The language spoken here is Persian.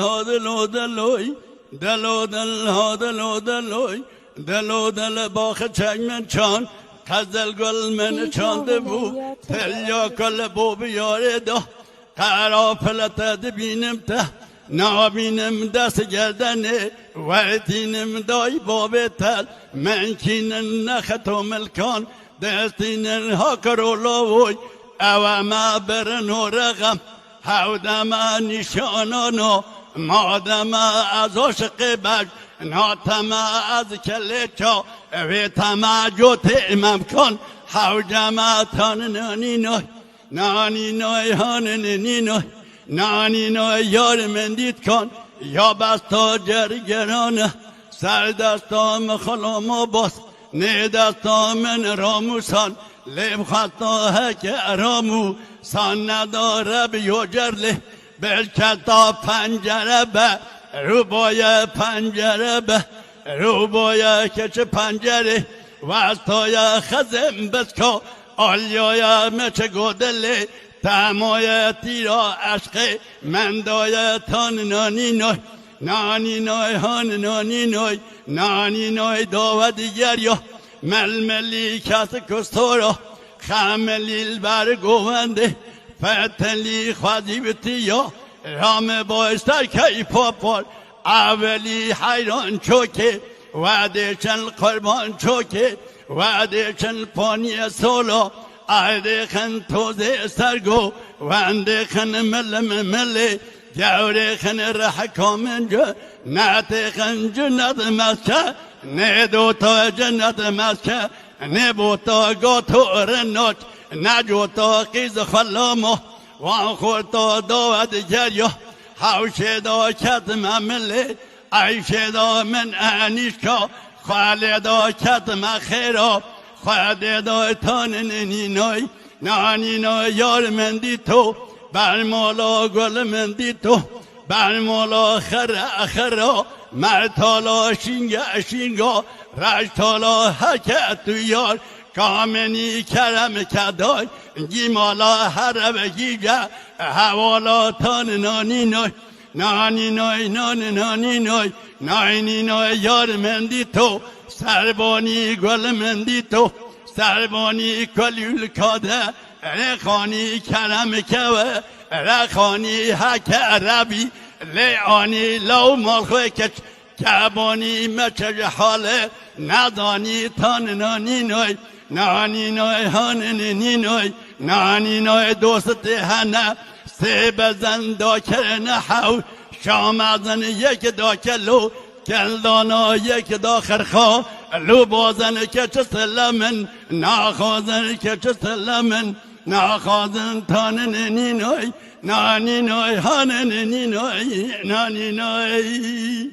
ها دلو دلوی دلو دل ها دلو دلوی دلو دل باخ چنگ چان قزل گل من چانده بو تلیا کل بو بیاره دا قرافلت دبینم ته نابینم دست گردنه وقتینم دای باب تل من کینن نختو ملکان دستینن ها کرولاوی او ما برن و رقم حودم نشانانو مادم از عشق بج ناتم از کله چا ویتم جوت امام کن حوجم تان نانی نوی نانی نوی هان نانی نوی نانی نوی یار من دید کن یا بستا جرگرانه سر دستام خلام باز نه دستا من راموسان لب خطا هک ارامو سان نداره بیو جرله بلکتا پنجره به رو بای پنجره به رو بای کچ پنجره وستای خزم بسکا آلیای مچ گودله تمای تیرا عشق من دای تان نانی نوی نانی نوی هان نانی نوی نانی نوی داو دیگر یا ململی کس کستورا خملیل بر گوونده فتلی خوادی بتی یا رام بایستر که پاپار اولی حیران چوکه وعده چن قربان چوکه وعده چن پانی سولا عده خن توزه سرگو وانده خن مل جوره خن رحکامن جو نعت خن جنت مسکه نه دوتا جنت مسکه نه بوتا گاتو رنوچ نه جوتا قیز خلامو وان خورتا داود جریا حوشه دا کتم مله عیشه دا من انیشکا خاله دا کتم خیرا خواده دا تان نینی نای نانی نای یار من دی تو برمالا گل من دی تو برمالا خرا مرتالا شینگا رشتالا حکت تو یار کامنی کرم کدای گیمالا هر گیگه حوالا تان نانی نای نانی نای نانی نای نانی نای یار من دی تو سربانی گل من دی تو سربانی کلیول کاده رخانی کرم کوه رخانی حک عربی لیانی لو مالخوی کچ کبانی مچج حاله ندانی تان نانی نای نانی نای هان نانی نای نانی نای دوست هنه سه بزن دا کرنه حو شام ازن یک دا کلو کلدانا یک دا خرخا لو بازن کچ سلمن ناخازن کچ سلمن ناخازن تان نانی نای نانی نای هان نانی نای نانی نای